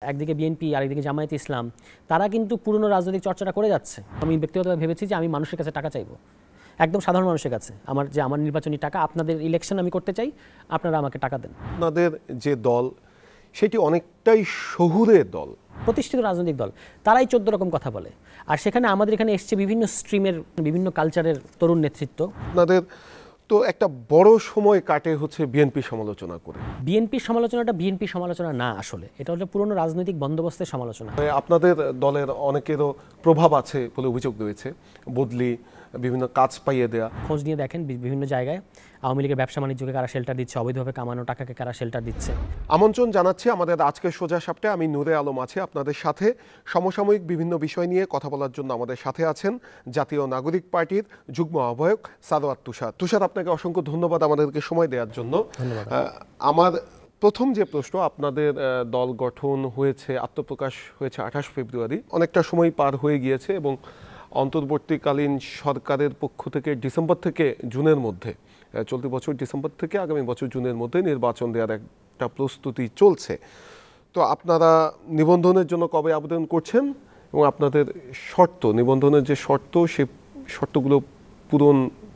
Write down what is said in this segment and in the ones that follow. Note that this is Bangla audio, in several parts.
একদিকে বিএনপি আরেকদিকে জামায়াতে ইসলাম তারা কিন্তু পুরনো রাজনৈতিক চর্চাটা করে যাচ্ছে। আমি ব্যক্তিগতভাবে ভেবেছি যে আমি মানুষের কাছে টাকা চাইবো, একদম সাধারণ মানুষের কাছে। আমার নির্বাচনী টাকা, আপনাদের ইলেকশন আমি করতে চাই, আপনারা আমাকে টাকা দেন। আপনাদের যে দল সেটি অনেকটাই শহুরে দল, প্রতিষ্ঠিত রাজনৈতিক দল, তারাই 14 রকম কথা বলে। আর সেখানে আমাদের এখানে এসছে বিভিন্ন স্ট্রিমের বিভিন্ন কালচারের তরুণ নেতৃত্ব। আপনাদের তো একটা বড় সময় কাটে হচ্ছে বিএনপি সমালোচনা করে। বিএনপির সমালোচনাটা বিএনপির সমালোচনা না, আসলে এটা হলো পুরনো রাজনৈতিক বন্দোবস্তের সমালোচনা। আপনাদের দলের অনেকেরও প্রভাব আছে বলে অভিযোগ রয়েছে, বদলি, বিভিন্ন কাজ পাইয়ে দেয়া। খোঁজ নিয়ে দেখেন বিভিন্ন জায়গায় আওয়ামী লীগের ব্যবসা বাণিজ্যকে কারা শেল্টার দিচ্ছে, অবৈধভাবে কামানো টাকাকে কারা শেল্টার দিচ্ছে। আমন্ত্রণ জানাচ্ছি আমাদের আজকের সোজা সাপটে। আমি নূরে আলম আছি আপনাদের সাথে। সমসাময়িক বিভিন্ন বিষয় নিয়ে কথা বলার জন্য আমাদের সাথে আছেন জাতীয় নাগরিক পার্টির যুগ্ম আহ্বায়ক সারওয়ার তুষার। তুষার, আপনাকে অসংখ্য ধন্যবাদ আমাদেরকে সময় দেওয়ার জন্য। আমার প্রথম যে প্রশ্ন, আপনাদের দল গঠন হয়েছে, আত্মপ্রকাশ হয়েছে 28 ফেব্রুয়ারি। অনেকটা সময় পার হয়ে গিয়েছে এবং অন্তর্বর্তীকালীন সরকারের পক্ষ থেকে ডিসেম্বর থেকে জুনের মধ্যে, চলতি বছর ডিসেম্বর থেকে আগামী বছর জুনের মধ্যে নির্বাচন দেওয়ার একটা প্রস্তুতি চলছে। তো আপনারা নিবন্ধনের জন্য কবে আবেদন করছেন এবং আপনাদের শর্ত, নিবন্ধনের যে শর্ত, সেই শর্তগুলো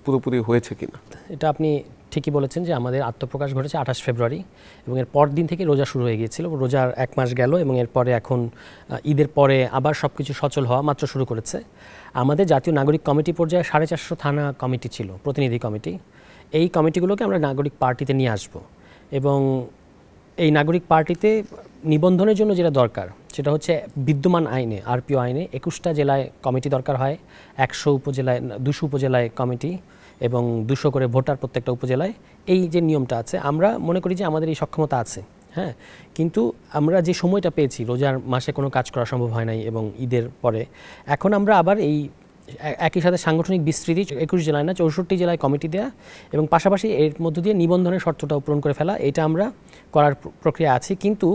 পুরোপুরি হয়েছে কিনা? এটা আপনি ঠিকই বলেছেন যে আমাদের আত্মপ্রকাশ ঘটেছে 28 ফেব্রুয়ারি এবং এর পর দিন থেকে রোজা শুরু হয়ে গিয়েছিল। রোজার 1 মাস গেল এবং এরপরে এখন ঈদের পরে আবার সব কিছু সচল হওয়া মাত্র শুরু করেছে। আমাদের জাতীয় নাগরিক কমিটি পর্যায়ে 450 থানা কমিটি ছিল, প্রতিনিধি কমিটি। এই কমিটিগুলোকে আমরা নাগরিক পার্টিতে নিয়ে আসব এবং এই নাগরিক পার্টিতে নিবন্ধনের জন্য যেটা দরকার সেটা হচ্ছে বিদ্যমান আইনে, আরপিও আইনে 21টা জেলায় কমিটি দরকার হয়, 200 উপজেলায় কমিটি এবং 200 করে ভোটার প্রত্যেকটা উপজেলায়। এই যে নিয়মটা আছে, আমরা মনে করি যে আমাদের এই সক্ষমতা আছে, হ্যাঁ। কিন্তু আমরা যে সময়টা পেয়েছি, রোজার মাসে কোনো কাজ করা সম্ভব হয় নাই এবং ঈদের পরে এখন আমরা আবার এই একই সাথে সাংগঠনিক বিস্তৃতি 21 জেলায় না 64 জেলায় কমিটি দেয়া এবং পাশাপাশি এর মধ্য দিয়ে নিবন্ধনের শর্তটাও পূরণ করে ফেলা, এটা আমরা করার প্রক্রিয়া আছি। কিন্তু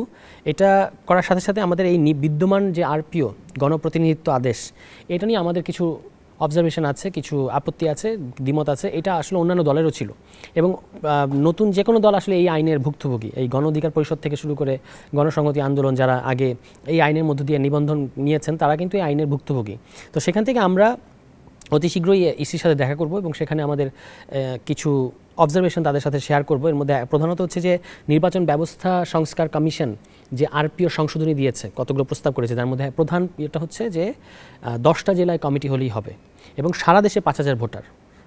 এটা করার সাথে সাথে আমাদের এই বিদ্যমান যে আরপিও, গণপ্রতিনিধিত্ব আদেশ, এটা নিয়ে আমাদের কিছু অবজারভেশন আছে, কিছু আপত্তি আছে, দ্বিমত আছে। এটা আসলে অন্যান্য দলেরও ছিল এবং নতুন যে কোনো দল আসলে এই আইনের ভুক্তভোগী। এই গণ অধিকার পরিষদ থেকে শুরু করে গণসংহতি আন্দোলন, যারা আগে এই আইনের মধ্য দিয়ে নিবন্ধন নিয়েছেন, তারা কিন্তু এই আইনের ভুক্তভোগী। তো সেখান থেকে আমরা অতি শীঘ্রই ইসির সাথে দেখা করব এবং সেখানে আমাদের কিছু অবজারভেশন তাদের সাথে শেয়ার করব। এর মধ্যে প্রধানত হচ্ছে যে নির্বাচন ব্যবস্থা সংস্কার কমিশন যে আরপিও সংশোধনী দিয়েছে, কতগুলো প্রস্তাব করেছে, তার মধ্যে প্রধান এটা হচ্ছে যে 10টা জেলায় কমিটি হলেই হবে এবং সারা দেশে 5000 ভোটার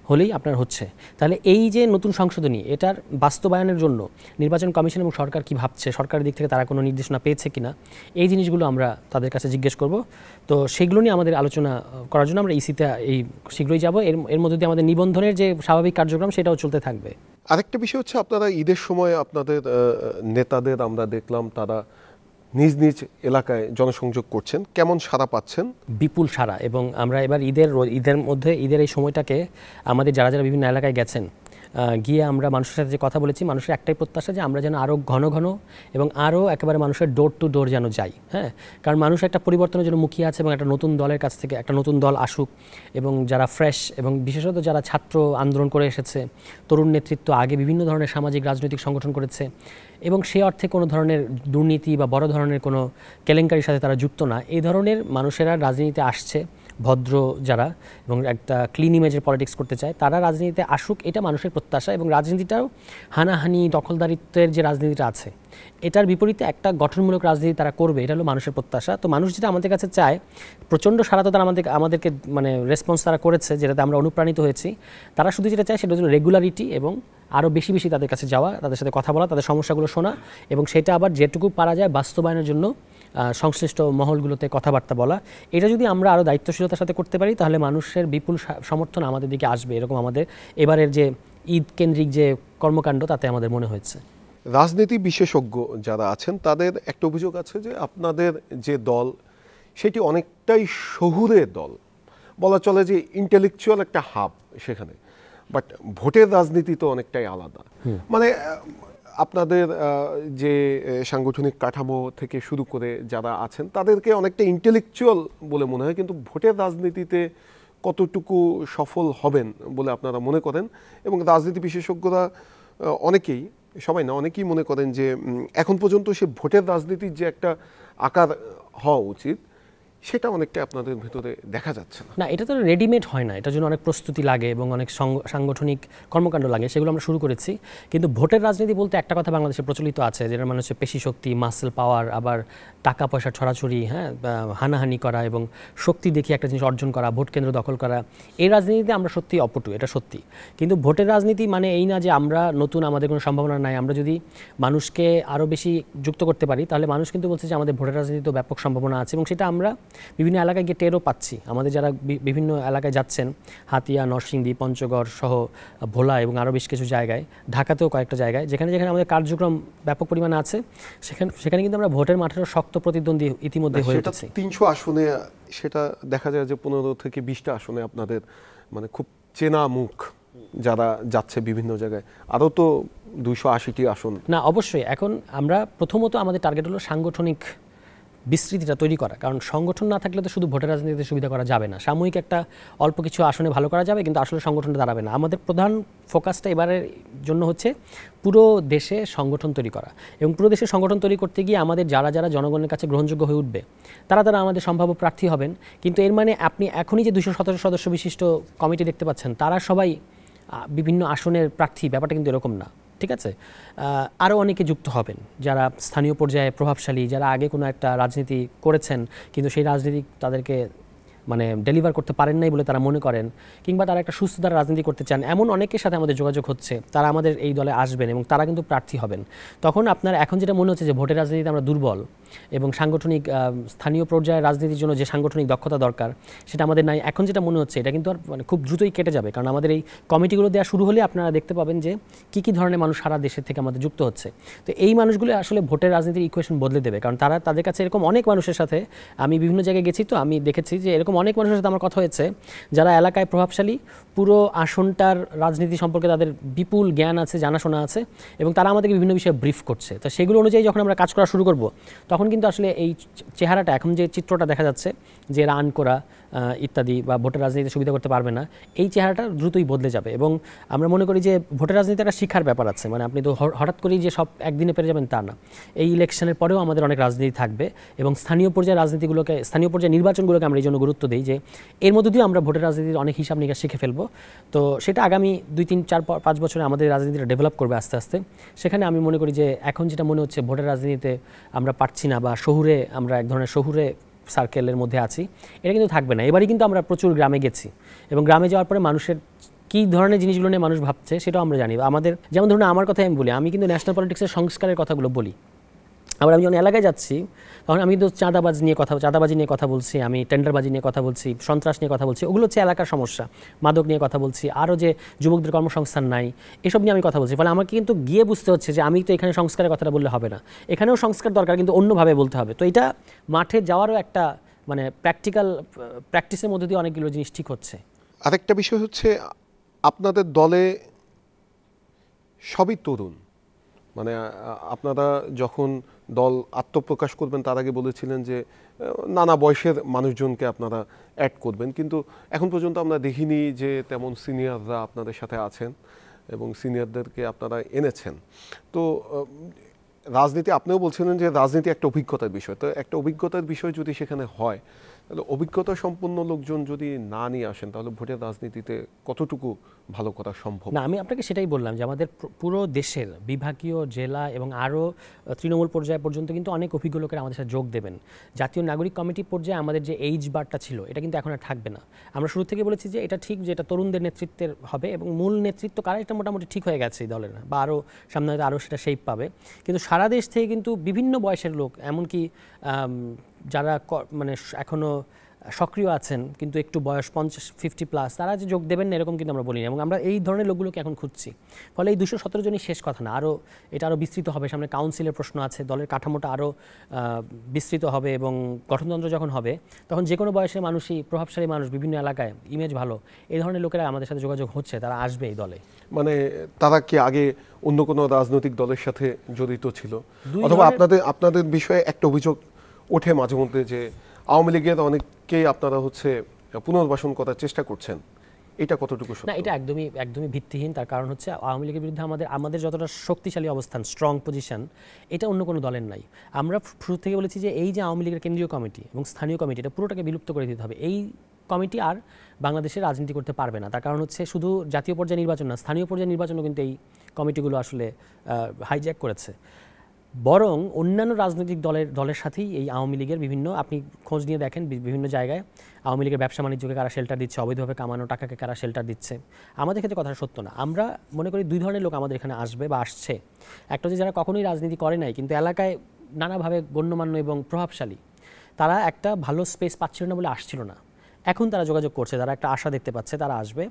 হলেই আপনার হচ্ছে। তাহলে এই যে নতুন সংশোধনী, এটার বাস্তবায়নের জন্য নির্বাচন কমিশন এবং সরকার কি ভাবছে, সরকারের দিক থেকে তারা কোনো নির্দেশনা পেয়েছে কিনা, এই জিনিসগুলো আমরা তাদের কাছে জিজ্ঞেস করব। তো সেগুলো নিয়ে আমাদের আলোচনা করার জন্য আমরা ইসিতে এই শীঘ্রই যাব। এর মধ্যে দিয়ে আমাদের নিবন্ধনের যে স্বাভাবিক কার্যক্রম সেটাও চলতে থাকবে। আরেকটা বিষয় হচ্ছে, আপনারা ঈদের সময় আপনাদের নেতাদের আমরা দেখলাম তারা নিজ নিজ এলাকায় জনসংযোগ করছেন, কেমন সাড়া পাচ্ছেন? বিপুল সাড়া। এবং আমরা এবার ঈদের এই সময়টাকে আমাদের যারা যারা বিভিন্ন এলাকায় গেছেন, গিয়ে আমরা মানুষের সাথে যে কথা বলেছি, মানুষের একটাই প্রত্যাশা যে আমরা যেন আরও ঘন ঘন এবং আরও একেবারে মানুষের ডোর টু ডোর যেন যাই, হ্যাঁ। কারণ মানুষ একটা পরিবর্তনের জন্য মুখিয়ে আছে এবং একটা নতুন দলের কাছ থেকে একটা নতুন দল আসুক এবং যারা ফ্রেশ এবং বিশেষত যারা ছাত্র আন্দোলন করে এসেছে, তরুণ নেতৃত্ব আগে বিভিন্ন ধরনের সামাজিক রাজনৈতিক সংগঠন করেছে এবং সেই অর্থে কোনো ধরনের দুর্নীতি বা বড় ধরনের কোনো কেলেঙ্কারির সাথে তারা যুক্ত না, এই ধরনের মানুষেরা রাজনীতিতে আসছে, ভদ্র যারা এবং একটা ক্লিন ইমেজের পলিটিক্স করতে চায়, তারা রাজনীতিতে আসুক, এটা মানুষের প্রত্যাশা। এবং রাজনীতিটাও হানাহানি দখলদারিত্বের যে রাজনীতিটা আছে, এটার বিপরীতে একটা গঠনমূলক রাজনীতি তারা করবে, এটা হলো মানুষের প্রত্যাশা। তো মানুষ যেটা আমাদের কাছে চায়, প্রচণ্ড সারা তো তারা আমাদেরকে মানে রেসপন্স তারা করেছে, যেটাতে আমরা অনুপ্রাণিত হয়েছি। তারা শুধু যেটা চায় সেটা হলো রেগুলারিটি এবং আরও বেশি বেশি তাদের কাছে যাওয়া, তাদের সাথে কথা বলা, তাদের সমস্যাগুলো শোনা এবং সেটা আবার যেটুকু পারা যায় বাস্তবায়নের জন্য সংশ্লিষ্ট মহলগুলোতে কথাবার্তা বলা। এটা যদি আমরা আরও দায়িত্বশীলতার সাথে করতে পারি, তাহলে মানুষের বিপুল সমর্থন আমাদের দিকে আসবে, এরকম আমাদের এবারের যে ঈদ কেন্দ্রিক যে কর্মকাণ্ড তাতে আমাদের মনে হয়েছে। রাজনীতি বিশেষজ্ঞ যারা আছেন তাদের একটা অভিযোগ আছে যে আপনাদের যে দল সেটি অনেকটাই শহুরে দল, বলা চলে যে ইন্টেলেকচুয়াল একটা হাব সেখানে, বাট ভোটের রাজনীতি তো অনেকটাই আলাদা। মানে আপনাদের যে সাংগঠনিক কাঠামো থেকে শুরু করে যারা আছেন তাদেরকে অনেকটা ইন্টেলেকচুয়াল বলে মনে হয়, কিন্তু ভোটের রাজনীতিতে কতটুকু সফল হবেন বলে আপনারা মনে করেন? এবং রাজনীতি বিশেষজ্ঞরা অনেকেই সবাই না, অনেকেই মনে করেন যে এখন পর্যন্ত সে ভোটের রাজনীতির যে একটা আকার হওয়া উচিত সেটা অনেকটা আপনাদের ভেতরে দেখা যাচ্ছে না। না, এটা তো রেডিমেড হয় না, এটার জন্য অনেক প্রস্তুতি লাগে এবং অনেক সাংগঠনিক কর্মকাণ্ড লাগে, সেগুলো আমরা শুরু করেছি। কিন্তু ভোটের রাজনীতি বলতে একটা কথা বাংলাদেশে প্রচলিত আছে, যেটা মানে হচ্ছে পেশি শক্তি, মাসেল পাওয়ার, আবার টাকা পয়সা ছড়াছড়ি, হ্যাঁ, হানাহানি করা এবং শক্তি দেখিয়ে একটা জিনিস অর্জন করা, ভোট কেন্দ্র দখল করা। এই রাজনীতিতে আমরা সত্যি অপটু, এটা সত্যি। কিন্তু ভোটের রাজনীতি মানে এই না যে আমরা নতুন, আমাদের কোনো সম্ভাবনা নাই। আমরা যদি মানুষকে আরও বেশি যুক্ত করতে পারি তাহলে মানুষ কিন্তু বলছে যে আমাদের ভোটের রাজনীতিতে ব্যাপক সম্ভাবনা আছে, এবং সেটা আমরা বিভিন্ন এলাকায় গিয়ে টেরও পাচ্ছি। আমাদের যারা বিভিন্ন এলাকায় যাচ্ছেন, হাতিয়া, নরসিংদী, পঞ্চগড় সহ ভোলা এবং আরও বেশ কিছু জায়গায়, ঢাকাতেও কয়েকটা জায়গায় যেখানে যেখানে আমাদের কার্যক্রম ব্যাপক পরিমাণে আছে, সেখানে কিন্তু আমরা ভোটের মাঠেরও শক্ত প্রতিদ্বন্দ্বী ইতিমধ্যে হয়ে উঠেছি। 300 আসনে সেটা দেখা যায় যে 15 থেকে 20টা আসনে আপনাদের মানে খুব চেনা মুখ যারা যাচ্ছে বিভিন্ন জায়গায়। আরও তো 280টি আসন। না, অবশ্যই এখন আমরা প্রথমত আমাদের টার্গেট হলো সাংগঠনিক বিস্তৃতিটা তৈরি করা, কারণ সংগঠন না থাকলে তো শুধু ভোটের রাজনীতিতে সুবিধা করা যাবে না। সাময়িক একটা অল্প কিছু আসনে ভালো করা যাবে, কিন্তু আসলে সংগঠনটা দাঁড়াবে না। আমাদের প্রধান ফোকাসটা এবারের জন্য হচ্ছে পুরো দেশে সংগঠন তৈরি করা, এবং পুরো দেশে সংগঠন তৈরি করতে গিয়ে আমাদের যারা যারা জনগণের কাছে গ্রহণযোগ্য হয়ে উঠবে তারা আমাদের সম্ভাব্য প্রার্থী হবেন। কিন্তু এর মানে আপনি এখনই যে 217 সদস্য বিশিষ্ট কমিটি দেখতে পাচ্ছেন তারা সবাই বিভিন্ন আসনের প্রার্থী, ব্যাপারটা কিন্তু এরকম না, ঠিক আছে? আরও অনেকে যুক্ত হবেন যারা স্থানীয় পর্যায়ে প্রভাবশালী, যারা আগে কোনো একটা রাজনীতি করেছেন কিন্তু সেই রাজনীতি তাদেরকে মানে ডেলিভার করতে পারেন নাই বলে তারা মনে করেন, কিংবা তারা একটা সুস্থ ধারা রাজনীতি করতে চান, এমন অনেকের সাথে আমাদের যোগাযোগ হচ্ছে। তারা আমাদের এই দলে আসবেন এবং তারা কিন্তু প্রার্থী হবেন। তখন আপনার এখন যেটা মনে হচ্ছে যে ভোটের রাজনীতিতে আমরা দুর্বল এবং সাংগঠনিক স্থানীয় পর্যায়ে রাজনীতির জন্য যে সাংগঠনিক দক্ষতা দরকার সেটা আমাদের নাই, এখন যেটা মনে হচ্ছে এটা কিন্তু আর মানে খুব দ্রুতই কেটে যাবে। কারণ আমাদের এই কমিটিগুলো দেওয়া শুরু হলে আপনারা দেখতে পাবেন যে কী ধরনের মানুষ সারা দেশের থেকে আমাদের যুক্ত হচ্ছে। তো এই মানুষগুলো আসলে ভোটের রাজনীতির ইকুয়েশন বদলে দেবে, কারণ তাদের কাছে এরকম অনেক মানুষের সাথে, আমি বিভিন্ন জায়গায় গেছি তো আমি দেখেছি যে এরকম অনেক মানুষের সাথে আমার কথা হয়েছে যারা এলাকায় প্রভাবশালী, পুরো আসনটার রাজনীতি সম্পর্কে তাদের বিপুল জ্ঞান আছে, জানাশোনা আছে, এবং তারা আমাদেরকে বিভিন্ন বিষয়ে ব্রিফ করছে। তো সেগুলো অনুযায়ী যখন আমরা কাজ করা শুরু করব তখন কিন্তু আসলে এই চেহারাটা, এখন যে চিত্রটা দেখা যাচ্ছে যে রান করা ইত্যাদি বা ভোটের রাজনীতিতে সুবিধা করতে পারবে না, এই চেহারাটা দ্রুতই বদলে যাবে। এবং আমরা মনে করি যে ভোটের রাজনীতি একটা শিক্ষার ব্যাপার আছে, মানে আপনি তো হঠাৎ করেই যে সব একদিনে পেরে যাবেন তা না। এই ইলেকশনের পরেও আমাদের অনেক রাজনীতি থাকবে, এবং স্থানীয় পর্যায়ে রাজনীতিগুলোকে, স্থানীয় পর্যায়ে নির্বাচনগুলোকে আমরা এই জন্য গুরুত্ব দিই যে এর মধ্যে দিয়ে আমরা ভোটের রাজনীতির অনেক হিসাব নিকাশ শিখে ফেলবো। তো সেটা আগামী 2, 3, 4, 5 বছরে আমাদের রাজনীতিটা ডেভেলপ করবে আস্তে আস্তে। সেখানে আমি মনে করি যে এখন যেটা মনে হচ্ছে ভোটের রাজনীতিতে আমরা পারছি না, বা শহুরে আমরা এক ধরনের শহুরে সার্কেলের মধ্যে আছি, এটা কিন্তু থাকবে না। এবারই কিন্তু আমরা প্রচুর গ্রামে গেছি, এবং গ্রামে যাওয়ার পরে মানুষের কী ধরনের জিনিসগুলো নিয়ে মানুষ ভাবছে সেটাও আমরা জানি। আমাদের যেমন ধরুন আমার কথাই আমি বলি, আমি কিন্তু ন্যাশনাল পলিটিক্সের সংস্কারের কথাগুলো বলি। আবার আমি যখন এলাকায় যাচ্ছি তখন আমি তো চাঁদাবাজি নিয়ে কথা বলছি, আমি টেন্ডারবাজি নিয়ে কথা বলছি, সন্ত্রাস নিয়ে কথা বলছি, ওগুলো হচ্ছে এলাকার সমস্যা। মাদক নিয়ে কথা বলছি, আরও যে যুবকদের কর্মসংস্থান নাই, এসব নিয়ে আমি কথা বলছি। ফলে আমাকে কিন্তু গিয়ে বুঝতে হচ্ছে যে আমি তো এখানে সংস্কারের কথাটা বললে হবে না, এখানেও সংস্কার দরকার, কিন্তু অন্যভাবে বলতে হবে। তো এটা মাঠে যাওয়ারও একটা মানে প্র্যাকটিসের মধ্যে দিয়ে অনেকগুলো জিনিস ঠিক হচ্ছে। আরেকটা বিষয় হচ্ছে আপনাদের দলে সবই তরুণ, মানে আপনারা যখন দল আত্মপ্রকাশ করবেন তার আগে বলেছিলেন যে নানা বয়সের মানুষজনকে আপনারা অ্যাড করবেন, কিন্তু এখন পর্যন্ত আমরা দেখিনি যে তেমন সিনিয়ররা আপনাদের সাথে আছেন এবং সিনিয়রদেরকে আপনারা এনেছেন। তো রাজনীতি, আপনিও বলছিলেন যে রাজনীতি একটা অভিজ্ঞতার বিষয়, তো একটা অভিজ্ঞতার বিষয় যদি সেখানে হয় তাহলে অভিজ্ঞতা সম্পন্ন লোকজন যদি না নিয়ে আসেন তাহলে ভোটের রাজনীতিতে কতটুকু ভালো করা সম্ভব? না, আমি আপনাকে সেটাই বললাম যে আমাদের পুরো দেশের বিভাগীয়, জেলা এবং আরও তৃণমূল পর্যায় পর্যন্ত কিন্তু অনেক অভিজ্ঞ লোকেরা আমাদের সাথে যোগ দেবেন। জাতীয় নাগরিক কমিটি পর্যায়ে আমাদের যে এইজ বারটা ছিল এটা কিন্তু এখন আর থাকবে না। আমরা শুরু থেকে বলেছি যে এটা ঠিক, যে এটা তরুণদের নেতৃত্বের হবে, এবং মূল নেতৃত্ব কারা এটা মোটামুটি ঠিক হয়ে গেছে এই দলের, বা আরও সামনে হয়তো আরও সেটা শেপ পাবে। কিন্তু সারা দেশ থেকে কিন্তু বিভিন্ন বয়সের লোক, এমনকি যারা মানে এখনও সক্রিয় আছেন কিন্তু একটু বয়স 50-50+, তারা যে যোগ দেবেন না এরকম কিন্তু আমরা বলিনি, এবং আমরা এই ধরনের লোকগুলোকে এখন খুঁজছি। ফলে এই 217 জনই শেষ কথা না, এটা আরও বিস্তৃত হবে। সামনে কাউন্সিলের প্রশ্ন আছে, দলের কাঠামোটা আরও বিস্তৃত হবে, এবং গঠনতন্ত্র যখন হবে তখন যে কোনো বয়সের মানুষই, প্রভাবশালী মানুষ, বিভিন্ন এলাকায় ইমেজ ভালো, এই ধরনের লোকেরা আমাদের সাথে যোগাযোগ হচ্ছে, তারা আসবে এই দলে। মানে তারা কি আগে অন্য কোনো রাজনৈতিক দলের সাথে জড়িত ছিল, অথবা আপনাদের বিষয়ে একটা অভিযোগ ওঠে মাঝে মধ্যে যে আওয়ামী লীগের অনেককেই আপনারা পুনর্বাসন করার চেষ্টা করছেন, এটা কতটুকু সত্য? না, এটা একদমই একদমই ভিত্তিহীন। তার কারণ হচ্ছে আওয়ামী লীগের বিরুদ্ধে আমাদের যতটা শক্তিশালী অবস্থান, স্ট্রং পজিশন, এটা অন্য কোনো দলের নাই। আমরা শুরু থেকে বলেছি যে এই যে আওয়ামী লীগের কেন্দ্রীয় কমিটি এবং স্থানীয় কমিটি, এটা পুরোটাকে বিলুপ্ত করে দিতে হবে। এই কমিটি আর বাংলাদেশের রাজনীতি করতে পারবে না। তার কারণ হচ্ছে শুধু জাতীয় পর্যায়ে নির্বাচন না, স্থানীয় পর্যায়ে নির্বাচনও কিন্তু এই কমিটিগুলো আসলে হাইজ্যাক করেছে। বরং অন্যান্য রাজনৈতিক দলের সাথেই এই আওয়ামী লীগের বিভিন্ন, আপনি খোঁজ নিয়ে দেখেন বিভিন্ন জায়গায় আওয়ামী লীগের ব্যবসা বাণিজ্যকে কারা শেল্টার দিচ্ছে, অবৈধভাবে কামানো টাকাকে কারা শেল্টার দিচ্ছে। আমাদের ক্ষেত্রে কথাটা সত্য না। আমরা মনে করি দুই ধরনের লোক আমাদের এখানে আসবে বা আসছে। একটা হচ্ছে যারা কখনোই রাজনীতি করে নাই কিন্তু এলাকায় নানাভাবে গণ্যমান্য এবং প্রভাবশালী, তারা একটা ভালো স্পেস পাচ্ছিল না বলে আসছিল না, এখন তারা যোগাযোগ করছে, তারা একটা আশা দেখতে পাচ্ছে, তারা আসবে।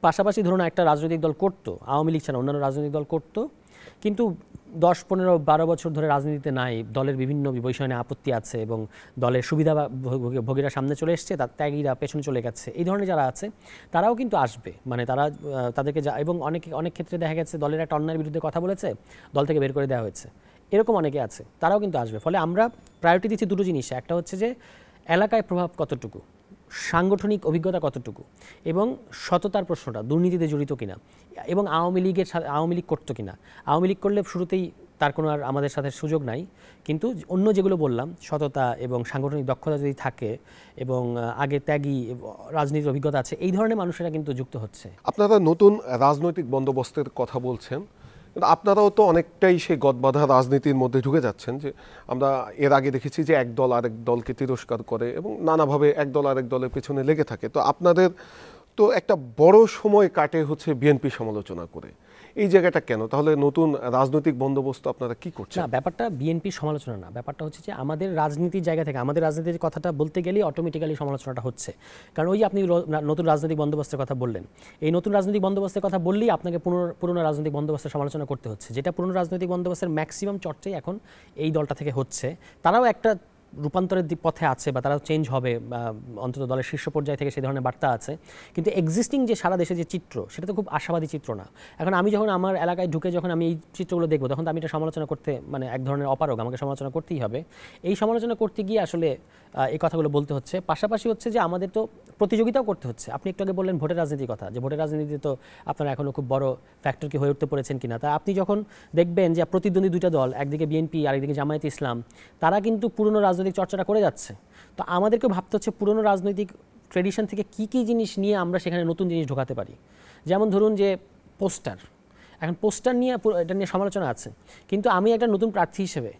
পাশাপাশি ধরুন একটা রাজনৈতিক দল করতো, আওয়ামী লীগ ছাড়া অন্যান্য রাজনৈতিক দল করতো, কিন্তু 10-15-12 বছর ধরে রাজনীতিতে নাই, দলের বিভিন্ন বিষয় নিয়ে আপত্তি আছে এবং দলের সুবিধা ভোগীরা সামনে চলে এসছে, তার ত্যাগীরা পেছনে চলে গেছে, এই ধরনের যারা আছে তারাও কিন্তু আসবে। মানে তারা তাদেরকে এবং অনেক ক্ষেত্রে দেখা গেছে দলের একটা অন্যায়ের বিরুদ্ধে কথা বলেছে, দল থেকে বের করে দেওয়া হয়েছে, এরকম অনেকে আছে, তারাও কিন্তু আসবে। ফলে আমরা প্রায়োরিটি দিচ্ছি দুটো জিনিসে। একটা হচ্ছে যে এলাকায় প্রভাব কতটুকু, সাংগঠনিক অভিজ্ঞতা কতটুকু, এবং সততার প্রশ্নটা, দুর্নীতিতে জড়িত কিনা, এবং আওয়ামী লীগ করতো কিনা। আওয়ামী লীগ করলে শুরুতেই তার কোনো আর আমাদের সাথে সুযোগ নাই, কিন্তু অন্য যেগুলো বললাম, সততা এবং সাংগঠনিক দক্ষতা যদি থাকে এবং আগে ত্যাগী রাজনীতির অভিজ্ঞতা আছে, এই ধরনের মানুষেরা কিন্তু যুক্ত হচ্ছে। আপনারা নতুন রাজনৈতিক বন্দোবস্তের কথা বলছেন, কিন্তু আপনারাও তো অনেকটাই সেই গদবাঁধা রাজনীতির মধ্যে ঢুকে যাচ্ছেন। যে আমরা এর আগে দেখেছি যে এক দল আরেক দলকে তিরস্কার করে এবং নানাভাবে এক দল আরেক দলের পেছনে লেগে থাকে। তো আপনাদের তো একটা বড় সময় কাটে হচ্ছে বিএনপি সমালোচনা করে, এই জায়গাটা কেন? তাহলে নতুন রাজনৈতিক বন্দোবস্ত আপনারা কি করছেন? না, ব্যাপারটা বিএনপির সমালোচনা না, ব্যাপারটা হচ্ছে যে আমাদের রাজনীতির জায়গা থেকে, আমাদের রাজনীতির কথাটা বলতে গেলেই অটোমেটিক্যালি সমালোচনাটা হচ্ছে। কারণ ওই যে আপনি নতুন রাজনৈতিক বন্দোবস্তের কথা বললেন, এই নতুন রাজনৈতিক বন্দোবস্তের কথা বললেই আপনাকে পুরনো রাজনৈতিক বন্দোবস্তের সমালোচনা করতে হচ্ছে, যেটা পুরনো রাজনৈতিক বন্দোবস্তের ম্যাক্সিমাম চর্চাই এখন এই দলটা থেকে হচ্ছে। তারাও একটা রূপান্তরের পথে আছে বা তারা চেঞ্জ হবে, বা অন্তত দলের শীর্ষ পর্যায় থেকে সেই ধরনের বার্তা আছে, কিন্তু এক্সিস্টিং যে সারা দেশে যে চিত্র, সেটা তো খুব আশাবাদী চিত্র না। এখন আমি যখন আমার এলাকায় ঢুকে যখন আমি এই চিত্রগুলো দেখবো, তখন তো আমি এটা সমালোচনা করতে মানে এক ধরনের অপারগ, আমাকে সমালোচনা করতেই হবে। এই সমালোচনা করতে গিয়ে আসলে এই কথাগুলো বলতে হচ্ছে। পাশাপাশি হচ্ছে যে আমাদের তো প্রতিযোগিতাও করতে হচ্ছে। আপনি একটু আগে বললেন ভোটের রাজনীতির কথা, যে ভোটের রাজনীতিতে তো আপনারা এখনও খুব বড় ফ্যাক্টর কি হয়ে উঠতে পেরেছেন কিনা। তা আপনি যখন দেখবেন যে প্রতিদ্বন্দ্বী দুইটা দল, একদিকে বিএনপি আর একদিকে জামায়াতে ইসলাম, তারা কিন্তু পুরনো রাজনৈতিক চর্চাটা করে যাচ্ছে। তো আমাদেরকে ভাবতে হচ্ছে পুরনো রাজনৈতিক ট্রেডিশন থেকে কি কি জিনিস নিয়ে আমরা সেখানে নতুন জিনিস ঢোকাতে পারি। যেমন ধরুন যে পোস্টার, এখন পোস্টার নিয়ে এটা নিয়ে সমালোচনা আছে, কিন্তু আমি একটা নতুন প্রার্থী হিসেবে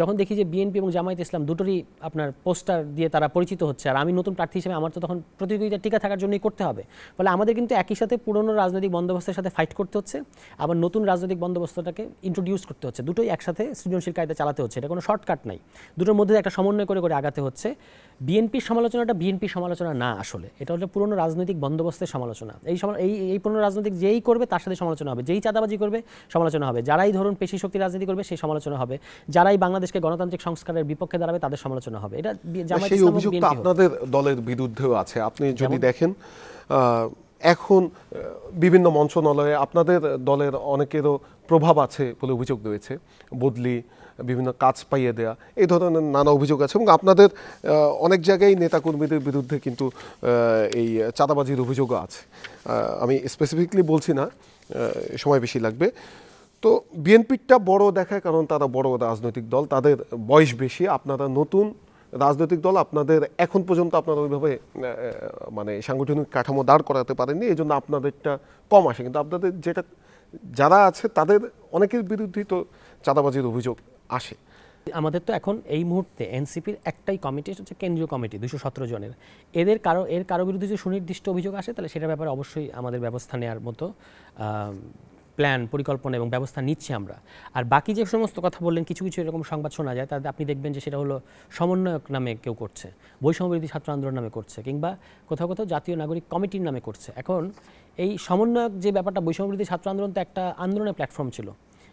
যখন দেখি যে বিএনপি এবং জামায়াতে ইসলাম দুটোরই আপনার পোস্টার দিয়ে তারা পরিচিত হচ্ছে, আর আমি নতুন প্রার্থী হিসেবে আমার তো তখন প্রতিযোগিতা টিকে থাকার জন্যই করতে হবে। ফলে আমাদের কিন্তু একই সাথে পুরনো রাজনৈতিক বন্দোবস্তের সাথে ফাইট করতে হচ্ছে, আবার নতুন রাজনৈতিক বন্দোবস্তটাকে ইন্ট্রোডিউস করতে হচ্ছে। দুটোই একসাথে সৃজনশীল কায়দা চালাতে হচ্ছে, এটা কোনো শর্টকাট নাই। দুটোর মধ্যে একটা সমন্বয় করে করে আগাতে হচ্ছে। বিএনপির সমালোচনাটা বিএনপির সমালোচনা না, আসলে এটা হচ্ছে পুরনো রাজনৈতিক বন্দোবস্তের সমালোচনা। এই পুরনো রাজনৈতিক যেই করবে তার সাথে সমালোচনা হবে, যেই চাঁদাবাজি করবে সমালোচনা হবে, যারাই ধরুন পেশি শক্তি রাজনীতি করবে সেই সমালোচনা হবে, যারাই বাংলাদেশকে গণতান্ত্রিক সংস্কারের বিপক্ষে দাঁড়াবে তাদের সমালোচনা হবে। এটা জামায়াত সেই ইসলাম এবং অভিযোগটা বিএনপি আপনাদের দলের বিরুদ্ধেও আছে। আপনি যদি দেখেন এখন বিভিন্ন মন্ত্রণালয়ে আপনাদের দলের অনেকেরও প্রভাব আছে বলে অভিযোগ রয়েছে, বদলি, বিভিন্ন কাজ পাইয়ে দেয়া, এই ধরনের নানা অভিযোগ আছে। এবং আপনাদের অনেক জায়গায় নেতাকর্মীদের বিরুদ্ধে কিন্তু এই চাঁদাবাজির অভিযোগও আছে। আমি স্পেসিফিকলি বলছি না, সময় বেশি লাগবে। তো বিএনপিটা বড় দেখায় কারণ তারা বড় রাজনৈতিক দল, তাদের বয়স বেশি। আপনারা নতুন রাজনৈতিক দল, আপনাদের এখন পর্যন্ত আপনারা ওইভাবে মানে সাংগঠনিক কাঠামো দাঁড় করাতে পারেননি, এই জন্য আপনাদেরটা কম আসে। কিন্তু আপনাদের যারা আছে তাদের অনেকের বিরুদ্ধেই তো চাঁদাবাজির অভিযোগ আসে। আমাদের তো এখন এই মুহূর্তে এনসিপির একটাই কমিটি, হচ্ছে কেন্দ্রীয় কমিটি 217 জনের। এর কারো বিরুদ্ধে যদি সুনির্দিষ্ট অভিযোগ আসে তাহলে সেটার ব্যাপারে অবশ্যই আমাদের ব্যবস্থা নেওয়ার মতো প্ল্যান, পরিকল্পনা এবং ব্যবস্থা নিচ্ছি আমরা। আর বাকি যে সমস্ত কথা বললেন, কিছু কিছু এরকম সংবাদ শোনা যায়, তাতে আপনি দেখবেন যে সেটা হলো সমন্বয়ক নামে কেউ করছে, বৈষম্যবিরোধী ছাত্র আন্দোলন নামে করছে, কিংবা কোথাও কোথাও জাতীয় নাগরিক কমিটির নামে করছে। এখন এই সমন্বয়ক যে ব্যাপারটা, বৈষম্যবিরোধী ছাত্র আন্দোলন তো একটা আন্দোলনের প্ল্যাটফর্ম ছিল,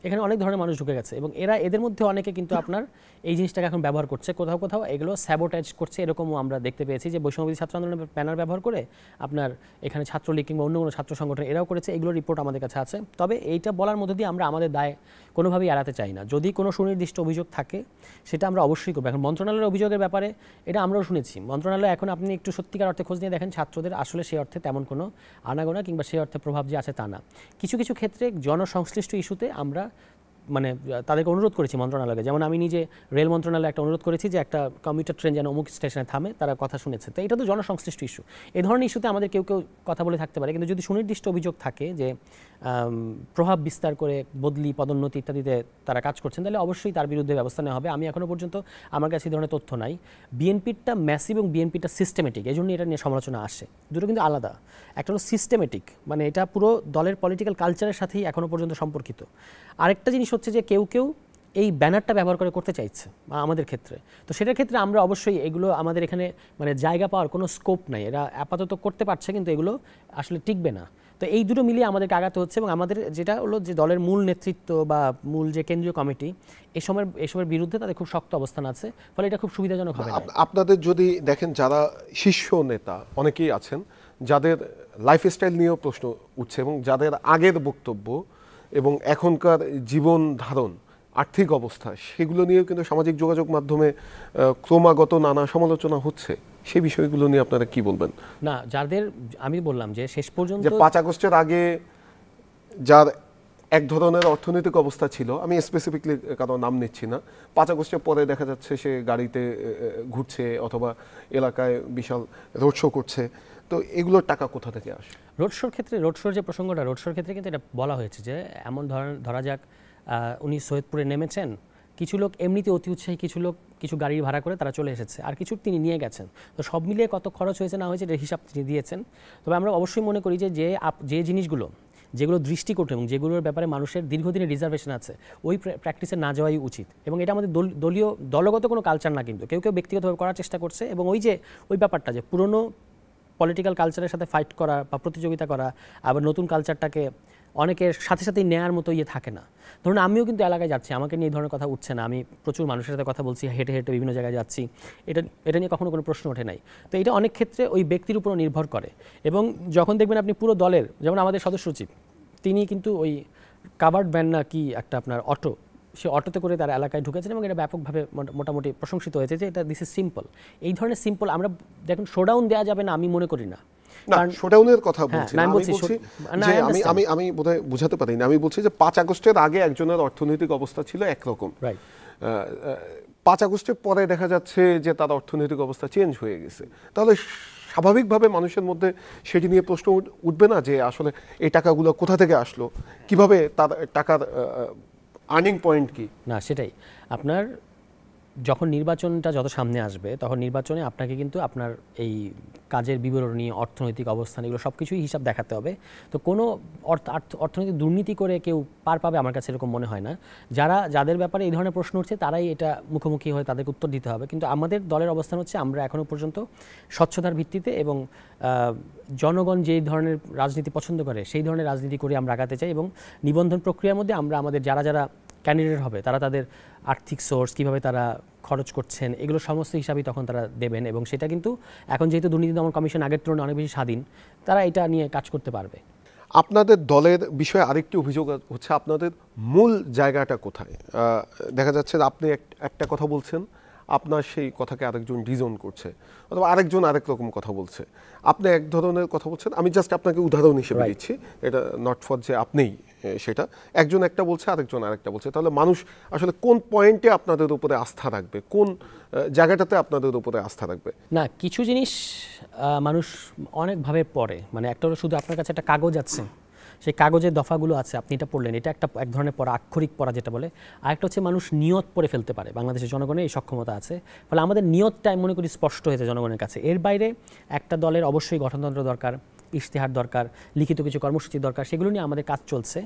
এখানে অনেক ধরনের মানুষ ঢুকে গেছে এবং এদের মধ্যে অনেকে কিন্তু আপনার এই জিনিসটাকে এখন ব্যবহার করছে, কোথাও কোথাও এগুলো স্যাবোটাইজ করছে, এরকমও আমরা দেখতে পেয়েছি যে বৈষম্যবিরোধী ছাত্র আন্দোলনের ব্যানার ব্যবহার করে আপনার এখানে ছাত্রলীগ কিংবা অন্য কোনো ছাত্র সংগঠন এরাও করেছে, এগুলো রিপোর্ট আমাদের কাছে আছে। তবে এইটা বলার মধ্যে দিয়ে আমরা আমাদের দায় কোনোভাবেই এড়াতে চাই না। যদি কোনো সুনির্দিষ্ট অভিযোগ থাকে সেটা আমরা অবশ্যই করবো। এখন মন্ত্রণালয়ের অভিযোগের ব্যাপারে এটা আমরাও শুনেছি, মন্ত্রণালয় এখন আপনি একটু সত্যিকার অর্থে খোঁজ নিয়ে দেখেন ছাত্রদের আসলে সেই অর্থে তেমন কোনো আনাগোনা কিংবা সেই অর্থে প্রভাব যে আছে তা না। কিছু কিছু ক্ষেত্রে জনসংশ্লিষ্ট ইস্যুতে আমরা মানে তাদেরকে অনুরোধ করেছি মন্ত্রণালয়কে, যেমন আমি নিজে রেল মন্ত্রণালয়ে একটা অনুরোধ করেছি যে একটা কমিউটার ট্রেন যেন অমুক স্টেশনে থামে, তারা কথা শুনেছে। তো এটা তো জনসংশ্লিষ্ট ইস্যু, এই ধরনের ইস্যুতে আমাদের কেউ কেউ কথা বলে থাকতে পারে, কিন্তু যদি সুনির্দিষ্ট অভিযোগ থাকে যে প্রভাব বিস্তার করে বদলি পদোন্নতি ইত্যাদিতে তারা কাজ করছেন, তাহলে অবশ্যই তার বিরুদ্ধে ব্যবস্থা নেওয়া হবে। আমি এখনও পর্যন্ত আমার কাছে এই ধরনের তথ্য নাই। বিএনপিরটা ম্যাসিভ এবং বিএনপিটা সিস্টেমেটিক, এই জন্য এটা নিয়ে সমালোচনা আসে, দুটো কিন্তু আলাদা। একটা হলো সিস্টেমেটিক, মানে এটা পুরো দলের পলিটিক্যাল কালচারের সাথেই এখনও পর্যন্ত সম্পর্কিত। আরেকটা জিনিস হচ্ছে যে কেউ কেউ এই ব্যানারটা ব্যবহার করে করতে চাইছে আমাদের ক্ষেত্রে, তো সেটার ক্ষেত্রে আমরা অবশ্যই এগুলো আমাদের এখানে মানে জায়গা পাওয়ার কোনো স্কোপ নাই, এরা আপাতত করতে পারছে কিন্তু এগুলো আসলে টিকবে না। তো এই দুটো মিলিয়ে আমাদেরকে আগাতে হচ্ছে এবং আমাদের যেটা হলো যে দলের মূল নেতৃত্ব বা মূল যে কেন্দ্রীয় কমিটি এসবের বিরুদ্ধে তাদের খুব শক্ত অবস্থান আছে, ফলে এটা খুব সুবিধাজনক হবে না। আপনাদের যদি দেখেন যারা শীর্ষ নেতা অনেকেই আছেন যাদের লাইফস্টাইল নিয়েও প্রশ্ন উঠছে এবং যাদের আগের বক্তব্য এবং এখনকার জীবন ধারণ আর্থিক অবস্থা সেগুলো নিয়েও কিন্তু সামাজিক যোগাযোগ মাধ্যমে ক্রমাগত নানা সমালোচনা হচ্ছে, সেই বিষয়গুলো নিয়ে আপনারা কি বলবেন? না, যাদের আমি বললাম যে শেষ পর্যন্ত যে 5 আগস্টের আগে যার এক ধরনের অর্থনৈতিক অবস্থা ছিল, আমি স্পেসিফিকলি কারো নাম নিচ্ছি না, 5 আগস্টের পরে দেখা যাচ্ছে সে গাড়িতে ঘুরছে অথবা এলাকায় বিশাল রোড শো করছে, তো এগুলোর টাকা কোথা থেকে আসে? রোড শোর ক্ষেত্রে, রোড শোর যে প্রসঙ্গটা, রোড শোর ক্ষেত্রে কিন্তু এটা বলা হয়েছে যে এমন ধরা যাক উনি সৈয়দপুরে নেমেছেন, কিছু লোক এমনিতে অতি উৎসাহী, কিছু লোক কিছু গাড়ি ভাড়া করে তারা চলে এসেছে, আর কিছু তিনি নিয়ে গেছেন। তো সব মিলিয়ে কত খরচ হয়েছে না হয়েছে এর হিসাব তিনি দিয়েছেন। তবে আমরা অবশ্যই মনে করি যে জিনিসগুলো যেগুলো দৃষ্টিকটু এবং যেগুলোর ব্যাপারে মানুষের দীর্ঘদিনের রিজার্ভেশন আছে ওই প্র্যাকটিসে না যাওয়াই উচিত। এবং এটা আমাদের দলগত কোনো কালচার না, কিন্তু কেউ কেউ ব্যক্তিগতভাবে করার চেষ্টা করছে এবং ওই ব্যাপারটা যে পুরনো পলিটিক্যাল কালচারের সাথে ফাইট করা বা প্রতিযোগিতা করা, আবার নতুন কালচারটাকে অনেকের সাথে সাথেই নেয়ার মতো থাকে না। ধরুন আমিও কিন্তু এলাকায় যাচ্ছি, আমাকে নিয়ে এই ধরনের কথা উঠছে না, আমি প্রচুর মানুষের সাথে কথা বলছি, হেঁটে হেঁটে বিভিন্ন জায়গায় যাচ্ছি, এটা নিয়ে কখনো কোনো প্রশ্ন ওঠে নাই। তো এটা অনেক ক্ষেত্রে ওই ব্যক্তির উপর নির্ভর করে। এবং যখন দেখবেন আপনি পুরো দলের, যেমন আমাদের সদস্য সচিব, তিনি কিন্তু ওই কাভার্ড ভ্যান না কি একটা আপনার অটো, সে অটোতে করে তার এলাকায় ঢুকেছেন এবং এটা ব্যাপকভাবে মোটামুটি প্রশংসিত হয়েছে যে এটা দিস ইজ সিম্পল। এই ধরনের সিম্পল আমরা দেখুন শোডাউন দেওয়া যাবে না আমি মনে করি না। শোডাউনের কথা বলছি আমি বোধহয় বুঝাতে পারি না, আমি বলছি যে 5 আগস্টের আগে একজনের অর্থনৈতিক অবস্থা ছিল একরকম, 5 আগস্টের পরে দেখা যাচ্ছে যে তার অর্থনৈতিক অবস্থা চেঞ্জ হয়ে গেছে, তাহলে স্বাভাবিকভাবে মানুষের মধ্যে সেটি নিয়ে প্রশ্ন উঠবে না যে আসলে এই টাকাগুলো কোথা থেকে আসলো, কিভাবে তার টাকার আর্নিং পয়েন্ট কি? না, সেটাই আপনার যখন নির্বাচনটা যত সামনে আসবে তখন নির্বাচনে আপনাকে কিন্তু আপনার এই কাজের বিবরণী, অর্থনৈতিক অবস্থান, এগুলো সব কিছুই হিসাব দেখাতে হবে। তো কোনো অর্থনৈতিক দুর্নীতি করে কেউ পার পাবে আমার কাছে এরকম মনে হয় না। যাদের ব্যাপারে এই ধরনের প্রশ্ন উঠছে তারাই এটা মুখোমুখি হয়ে তাদেরকে উত্তর দিতে হবে। কিন্তু আমাদের দলের অবস্থান হচ্ছে আমরা এখনও পর্যন্ত স্বচ্ছতার ভিত্তিতে এবং জনগণ যেই ধরনের রাজনীতি পছন্দ করে সেই ধরনের রাজনীতি করে আমরা আগাতে চাই। এবং নিবন্ধন প্রক্রিয়ার মধ্যে আমরা আমাদের যারা ক্যান্ডিডেট হবে তারা তাদের আর্থিক সোর্স কীভাবে তারা খরচ করছেন এগুলো সমস্ত হিসাবেই তখন তারা দেবেন। এবং সেটা কিন্তু এখন যেহেতু দুর্নীতি দমন কমিশন আগের তুলনায় অনেক বেশি স্বাধীন, তারা এটা নিয়ে কাজ করতে পারবে। আপনাদের দলের বিষয়ে আরেকটি অভিযোগ হচ্ছে আপনাদের মূল জায়গাটা কোথায়? দেখা যাচ্ছে আপনি একটা কথা বলছেন, আপনার সেই কথাকে আরেকজন ডিজোন করছে, অথবা আরেকজন আরেক রকম কথা বলছে, আপনি এক ধরনের কথা বলছেন। আমি জাস্ট আপনাকে উদাহরণ হিসেবে দিচ্ছি, এটা নট ফর যে আপনিই সেটা, একজন একটা বলছে আরেকজন আরেকটা বলছে। তাহলে মানুষ আসলে কোন পয়েন্টে আপনাদের উপরে আস্থা রাখবে, কোন জায়গাটাতে আপনাদের উপরে আস্থা রাখবে? না, কিছু জিনিস মানুষ অনেকভাবে পড়ে, মানে একটা হলো শুধু আপনার কাছে একটা কাগজ আছে, সেই কাগজের দফাগুলো আছে, আপনি এটা পড়লেন, এটা এক ধরনের পড়া, আক্ষরিক পড়া যেটা বলে। আরেকটা হচ্ছে মানুষ নিয়ত পড়ে ফেলতে পারে, বাংলাদেশের জনগণের এই সক্ষমতা আছে। ফলে আমাদের নিয়তটা মনে করি স্পষ্ট হয়েছে জনগণের কাছে। এর বাইরে একটা দলের অবশ্যই গঠনতন্ত্র দরকার, ইশতেহার দরকার, লিখিত কিছু কর্মসূচি দরকার, সেগুলো নিয়ে আমাদের কাজ চলছে।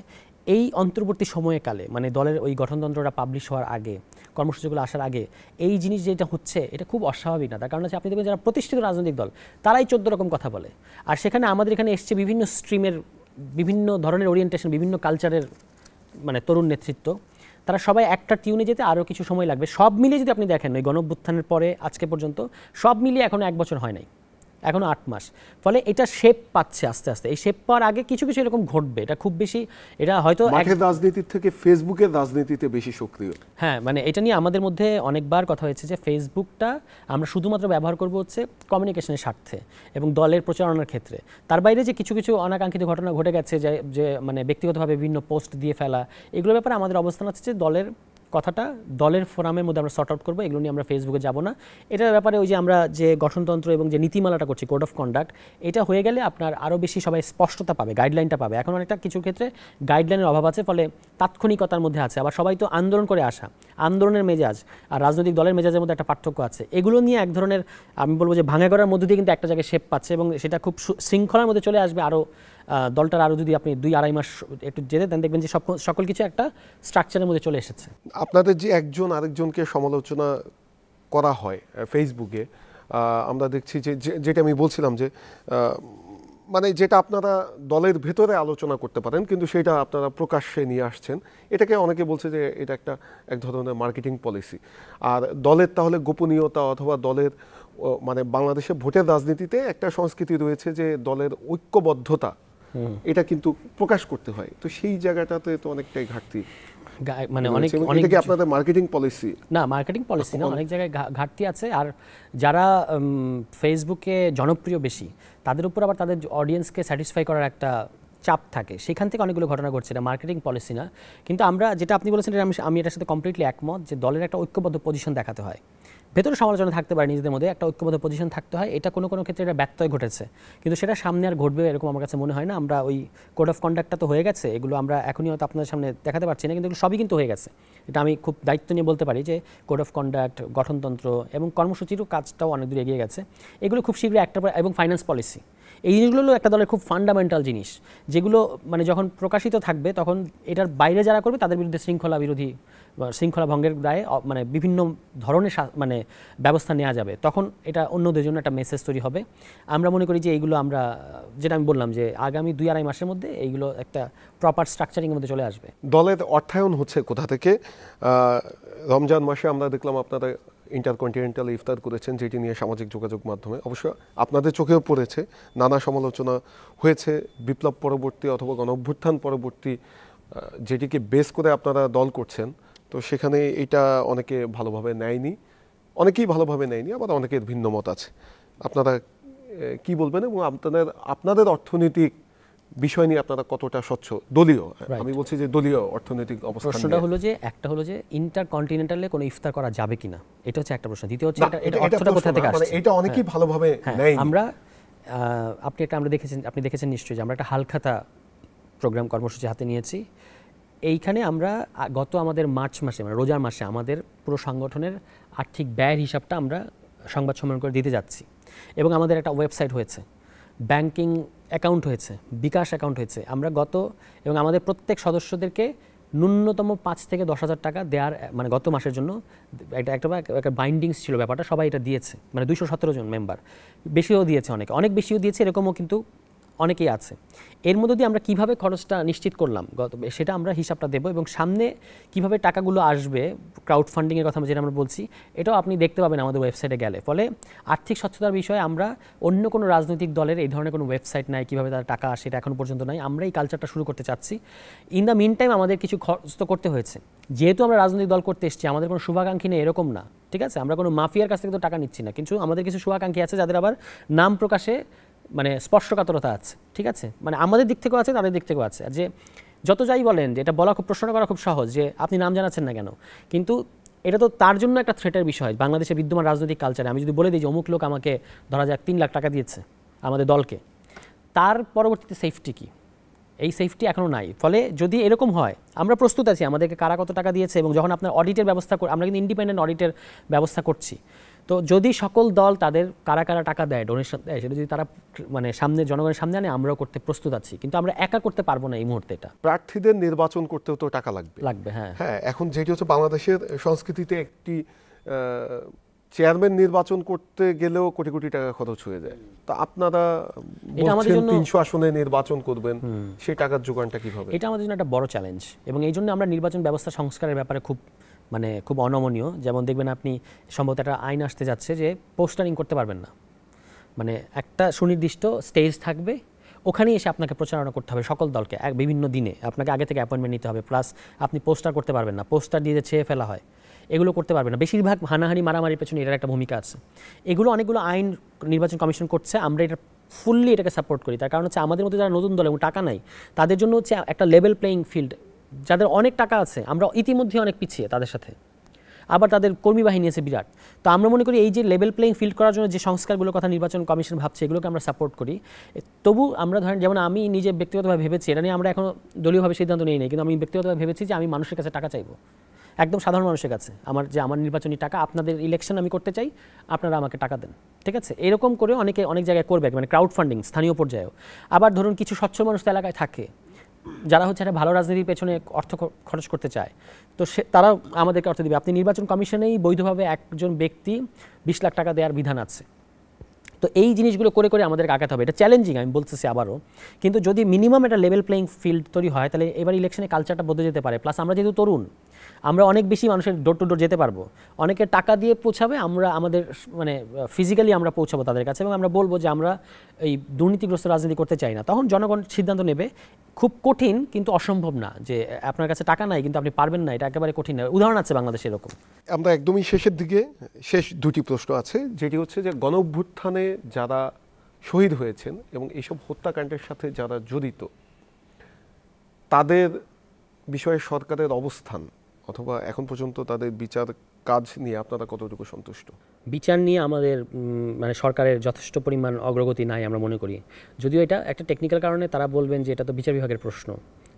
এই অন্তর্বর্তী সময়কালে মানে দলের ওই গঠনতন্ত্রটা পাবলিশ হওয়ার আগে, কর্মসূচিগুলো আসার আগে এই জিনিস যেটা হচ্ছে এটা খুব অস্বাভাবিক না। তার কারণ হচ্ছে আপনি দেখবেন যারা প্রতিষ্ঠিত রাজনৈতিক দল তারাই 14 রকম কথা বলে, আর সেখানে আমাদের এখানে এসছে বিভিন্ন স্ট্রিমের, বিভিন্ন ধরনের ওরিয়েন্টেশন, বিভিন্ন কালচারের মানে তরুণ নেতৃত্ব, তারা সবাই একটা টিউনে যেতে আরও কিছু সময় লাগবে। সব মিলিয়ে যদি আপনি দেখেন ওই গণঅভ্যুত্থানের পরে আজকে পর্যন্ত সব মিলিয়ে এখনও 1 বছর হয় নাই, এখনও 8 মাস। ফলে এটা শেপ পাচ্ছে আস্তে আস্তে। এই শেপ পাওয়ার আগে কিছু কিছু এরকম ঘটবে, এটা খুব বেশি, এটা হয়তো মাঠের রাজনীতির থেকে ফেসবুকের রাজনীতিতে বেশি সক্রিয়। হ্যাঁ, মানে এটা নিয়ে আমাদের মধ্যে অনেকবার কথা হয়েছে যে ফেসবুকটা আমরা শুধুমাত্র ব্যবহার করব হচ্ছে কমিউনিকেশনের স্বার্থে এবং দলের প্রচারণার ক্ষেত্রে। তার বাইরে যে কিছু কিছু অনাকাঙ্ক্ষিত ঘটনা ঘটে গেছে, যে মানে ব্যক্তিগতভাবে বিভিন্ন পোস্ট দিয়ে ফেলা, এগুলোর ব্যাপারে আমাদের অবস্থান আছে যে দলের কথাটা দলের ফোরামের মধ্যে আমরা সর্ট আউট করবো, এগুলো নিয়ে আমরা ফেসবুকে যাব না। এটার ব্যাপারে ওই যে আমরা যে গঠনতন্ত্র এবং যে নীতিমালাটা করছি, কোড অফ কন্ডাক্ট, এটা হয়ে গেলে আপনার আরও বেশি সবাই স্পষ্টতা পাবে, গাইডলাইনটা পাবে। এখন অনেকটা কিছু ক্ষেত্রে গাইডলাইনের অভাব আছে, ফলে তাৎক্ষণিকতার মধ্যে আছে। আবার সবাই তো আন্দোলন করে আসা, আন্দোলনের মেজাজ আর রাজনৈতিক দলের মেজাজের মধ্যে একটা পার্থক্য আছে। এগুলো নিয়ে এক ধরনের আমি বলবো যে ভাঙা করার মধ্যে দিয়ে কিন্তু একটা জায়গায় শেপ পাচ্ছে এবং সেটা খুব শৃঙ্খলার মধ্যে চলে আসবে। আরও দলটার আরও যদি আপনি 2-2.5 মাস একটু যেতে দেন, দেখবেন যে সকল কিছু একটা স্ট্রাকচারের মধ্যে চলে এসেছে। আপনাদের যে একজন আরেকজনকে সমালোচনা করা হয় ফেসবুকে, আমরা দেখছি যে যেটা আমি বলছিলাম যে মানে যেটা আপনারা দলের ভেতরে আলোচনা করতে পারেন কিন্তু সেটা আপনারা প্রকাশ্যে নিয়ে আসছেন, এটাকে অনেকে বলছে যে এটা এক ধরনের মার্কেটিং পলিসি। আর দলের তাহলে গোপনীয়তা অথবা দলের মানে বাংলাদেশে ভোটের রাজনীতিতে একটা সংস্কৃতি রয়েছে যে দলের ঐক্যবদ্ধতা এটা কিন্তু প্রকাশ করতে হয়, তো সেই জায়গাটাতে তো অনেকটাই ঘাটতি। মানে অনেক কি আপনাদের মার্কেটিং পলিসি? না, মার্কেটিং পলিসি না, অনেক জায়গায় ঘাটতি আছে। আর যারা ফেসবুকে জনপ্রিয় বেশি, তাদের উপর আবার তাদের অডিয়েন্সকে স্যাটিসফাই করার একটা চাপ থাকে, সেখান থেকে অনেকগুলো ঘটনা ঘটছে। এটা মার্কেটিং পলিসি না। কিন্তু আমরা যেটা আপনি বলেছেন আমি এটার সাথে কমপ্লিটলি একমত যে দলের একটা ঐক্যবদ্ধ পজিশন দেখাতে হয়। ভেতরে সমালোচনা থাকতে পারে, নিজেদের মধ্যে একটা ঐক্যবদ্ধ পজিশন থাকতে হয়। এটা কোনো কোনো ক্ষেত্রে এটা ব্যত্যয় ঘটেছে, কিন্তু সেটা সামনে আর ঘটবে এরকম আমার কাছে মনে হয় না। আমরা ওই কোড অফ কন্ডাক্টটা তো হয়ে গেছে, এগুলো আমরা এখনই হয়তো আপনাদের সামনে দেখাতে পারছি না, কিন্তু এগুলো সবই কিন্তু হয়ে গেছে। এটা আমি খুব দায়িত্ব নিয়ে বলতে পারি যে কোড অফ কন্ডাক্ট, গঠনতন্ত্র এবং কর্মসূচিরও কাজটাও অনেক দূর এগিয়ে গেছে। এগুলো খুব শীঘ্রই একটা, এবং ফাইন্যান্স পলিসি, এই জিনিসগুলো হলো একটা দলের খুব ফান্ডামেন্টাল জিনিস, যেগুলো মানে যখন প্রকাশিত থাকবে তখন এটার বাইরে যারা করবে তাদের বিরুদ্ধে শৃঙ্খলা ভঙ্গের দায়ে মানে বিভিন্ন ধরনের মানে ব্যবস্থা নেওয়া যাবে। তখন এটা অন্যদের জন্য একটা মেসেজ তৈরি হবে। আমরা মনে করি যে এইগুলো আমরা, যেটা আমি বললাম যে আগামী 2-2.5 মাসের মধ্যে এইগুলো একটা প্রপার স্ট্রাকচারিংয়ের মধ্যে চলে আসবে। দলের অর্থায়ন হচ্ছে কোথা থেকে? রমজান মাসে আমরা দেখলাম আপনারা ইন্টারকন্টিনেন্টাল ইফতার করেছেন, যেটি নিয়ে সামাজিক যোগাযোগ মাধ্যমে অবশ্য আপনাদের চোখেও পড়েছে, নানা সমালোচনা হয়েছে বিপ্লব পরবর্তী অথবা গণঅভ্যুত্থান পরবর্তী যেটিকে বেস করে আপনারা দল করছেন। তো সেখানে এটা অনেকে ভালোভাবে নেয়নি, অনেকেই ভালোভাবে নেয়নি, আবার অনেকের ভিন্ন মত আছে। আপনারা কি বলবেন এবং আপনাদের অর্থনৈতিক বিষয় নিয়ে আপনারা কতটা স্বচ্ছ দলীয়? আমি বলছি যে দলীয় অর্থনৈতিক অবস্থা। প্রশ্নটা হলো যে একটা হলো যে ইন্টারকন্টিনেন্টালে কোনো ইফতার করা যাবে কিনা, এটা হচ্ছে একটা প্রশ্ন। দ্বিতীয় হচ্ছে এটা অর্থটা কোথা থেকে আসছে, এটা অনেকেই ভালোভাবে নেয়নি। আমরা আপনি দেখেছেন নিশ্চয়ই যে আমরা একটা হালখাতা প্রোগ্রাম কর্মসূচি হাতে নিয়েছি। এইখানে আমরা আমাদের মার্চ মাসে মানে রোজার মাসে আমাদের পুরো সংগঠনের আর্থিক ব্যয়ের হিসাবটা আমরা সংবাদ সম্মেলন করে দিতে যাচ্ছি, এবং আমাদের একটা ওয়েবসাইট হয়েছে, ব্যাংকিং অ্যাকাউন্ট হয়েছে, বিকাশ অ্যাকাউন্ট হয়েছে। আমরা এবং আমাদের প্রত্যেক সদস্যদেরকে ন্যূনতম 5 থেকে 10,000 টাকা দেওয়ার, মানে গত মাসের জন্য একটা বাইন্ডিংস ছিল ব্যাপারটা, সবাই এটা দিয়েছে, মানে 217 জন মেম্বার, বেশিও দিয়েছে, অনেক বেশিও দিয়েছে, এরকমও কিন্তু অনেকেই আছে। এর মধ্যে দিয়ে আমরা কিভাবে খরচটা নিশ্চিত করলাম সেটা আমরা হিসাবটা দেবো, এবং সামনে কিভাবে টাকাগুলো আসবে, ক্রাউড ফান্ডিংয়ের কথা যেটা আমরা বলছি, এটাও আপনি দেখতে পাবেন আমাদের ওয়েবসাইটে গেলে। ফলে আর্থিক স্বচ্ছতার বিষয়ে আমরা অন্য কোনো রাজনৈতিক দলের এই ধরনের কোনো ওয়েবসাইট নাই, কীভাবে তার টাকা আসে এটা এখনও পর্যন্ত নাই। আমরা এই কালচারটা শুরু করতে চাচ্ছি। ইন দ্য মিন টাইম আমাদের কিছু খরচ তো করতে হয়েছে, যেহেতু আমরা রাজনৈতিক দল করতে এসেছি, আমাদের কোনো শুভাকাঙ্ক্ষী নেই এরকম না, ঠিক আছে? আমরা কোনো মাফিয়ার কাছ থেকে তো টাকা নিচ্ছি না, কিন্তু আমাদের কিছু শুভাকাঙ্ক্ষী আছে যাদের আবার নাম প্রকাশে মানে স্পর্শকাতরতা আছে, ঠিক আছে? মানে আমাদের দিক থেকেও আছে, তাদের দিক থেকেও আছে। আর যে যত যাই বলেন যে এটা বলা খুব, প্রশ্ন করা খুব সহজ যে আপনি নাম জানাচ্ছেন না কেন, কিন্তু এটা তো তার জন্য একটা থ্রেটের বিষয়। বাংলাদেশে বিদ্যমান রাজনৈতিক কালচারে আমি যদি বলে দিই যে অমুক লোক আমাকে ধরা যাক 3 লাখ টাকা দিয়েছে আমাদের দলকে, তার পরবর্তীতে সেফটি কি? এই সেফটি এখনও নাই। ফলে যদি এরকম হয়, আমরা প্রস্তুত আছি আমাদেরকে কারা কত টাকা দিয়েছে, এবং যখন আপনার অডিটের ব্যবস্থা আমরা কিন্তু ইন্ডিপেন্ডেন্ট অডিটের ব্যবস্থা করছি, তো যদি সকল দল তাদের কারা কারা টাকা দেয়, ডোনেশন দেয়, সেটা যদি তারা মানে সামনে জনগণের সামনে আনে, আমরাও করতে প্রস্তুত আছি, কিন্তু আমরা একা করতে পারবো না এই মুহূর্তে। এটা প্রার্থীদের নির্বাচন করতেও তো টাকা লাগবে। হ্যাঁ, এখন যেটি হচ্ছে বাংলাদেশের সংস্কৃতিতে একটি চেয়ারম্যান নির্বাচন করতে গেলেও কোটি কোটি টাকা খরচ হয়ে যায়। তো আপনারা এটা আমাদের বলছেন জন্য 300 আসনে নির্বাচন করবেন, সেই টাকার যোগানটা কিভাবে? এটা আমাদের জন্য একটা বড় চ্যালেঞ্জ এবং এই জন্য আমরা নির্বাচন ব্যবস্থা সংস্কারের ব্যাপারে খুব অনমনীয়। যেমন দেখবেন আপনি সম্ভবত একটা আইন আসতে যাচ্ছে যে পোস্টারিং করতে পারবেন না, মানে একটা সুনির্দিষ্ট স্টেজ থাকবে, ওখানেই এসে আপনাকে প্রচারণা করতে হবে সকল দলকে বিভিন্ন দিনে, আপনাকে আগে থেকে অ্যাপয়েন্টমেন্ট নিতে হবে, প্লাস আপনি পোস্টার করতে পারবেন না, পোস্টার দিয়ে ছেয়ে ফেলা হয়, এগুলো করতে পারবেন না। বেশিরভাগ হানাহানি মারামারির পেছনে এটার একটা ভূমিকা আছে। এগুলো অনেকগুলো আইন নির্বাচন কমিশন করছে, আমরা এটা ফুললি এটাকে সাপোর্ট করি। তার কারণ হচ্ছে আমাদের মধ্যে যারা নতুন দল এবং টাকা নাই তাদের জন্য হচ্ছে একটা লেভেল প্লেয়িং ফিল্ড, যাদের অনেক টাকা আছে আমরা ইতিমধ্যে অনেক পিছিয়ে তাদের সাথে, আবার তাদের কর্মী বাহিনী আছে বিরাট। তো আমরা মনে করি এই যে লেভেল প্লেইং ফিল্ড করার জন্য যে সংস্কারগুলোর কথা নির্বাচন কমিশন ভাবছে এগুলোকে আমরা সাপোর্ট করি। তবু আমরা ধরেন যেমন আমি নিজে ব্যক্তিগতভাবে ভেবেছি, এটা নিয়ে আমরা এখনো দলীয়ভাবে সিদ্ধান্ত নিই নাই, কিন্তু আমি ব্যক্তিগতভাবে ভেবেছি যে আমি মানুষের কাছে টাকা চাইবো, একদম সাধারণ মানুষের কাছে, আমার নির্বাচনী টাকা, আপনাদের ইলেকশন আমি করতে চাই, আপনারা আমাকে টাকা দেন, ঠিক আছে? এরকম করে অনেকে অনেক জায়গায় করবে, মানে ক্রাউড ফান্ডিং স্থানীয় পর্যায়েও। আবার ধরুন কিছু স্বচ্ছ মানুষ তো এলাকায় থাকে যারা হচ্ছে একটা ভালো রাজনীতির পেছনে অর্থ খরচ করতে চায়, তো তারা আমাদেরকে অর্থ দিবে। আপনি নির্বাচন কমিশনেই বৈধভাবে একজন ব্যক্তি 20 লাখ টাকা দেওয়ার বিধান আছে। তো এই জিনিসগুলো করে করে আমাদেরকে আগাতে হবে। এটা চ্যালেঞ্জিং, আমি বলতেছি আবারও, কিন্তু যদি মিনিমাম একটা লেভেল প্লেইং ফিল্ড তৈরি হয় তাহলে এবার ইলেকশনে কালচারটা বদলে যেতে পারে। প্লাস আমরা যেহেতু তরুণ, আমরা অনেক বেশি মানুষের ডোর টু ডোর যেতে পারবো, অনেকে টাকা দিয়ে পৌঁছাবে, আমরা আমাদের মানে ফিজিক্যালি আমরা পৌঁছাবো তাদের কাছে এবং আমরা বলবো যে আমরা এই দুর্নীতিগ্রস্ত রাজনীতি করতে চাই না। তখন জনগণ সিদ্ধান্ত নেবে। খুব কঠিন কিন্তু অসম্ভব না যে আপনার কাছে টাকা নাই কিন্তু আপনি পারবেন না, এটা একেবারে কঠিন না। উদাহরণ আছে বাংলাদেশে এরকম। আমরা একদমই শেষের দিকে, শেষ দুটি প্রশ্ন আছে, যেটি হচ্ছে যে গণ অভ্যুত্থানে যারা শহীদ হয়েছেন এবং এইসব হত্যাকাণ্ডের সাথে যারা জড়িত তাদের বিষয়ে সরকারের অবস্থান অথবা এখন পর্যন্ত তাদের বিচার কাজ নিয়ে আপনারা কতটুকু সন্তুষ্ট? বিচার নিয়ে আমাদের মানে সরকারের যথেষ্ট পরিমাণ অগ্রগতি নাই আমরা মনে করি। যদিও এটা একটা টেকনিক্যাল কারণে তারা বলবেন যে এটা তো বিচার বিভাগের প্রশ্ন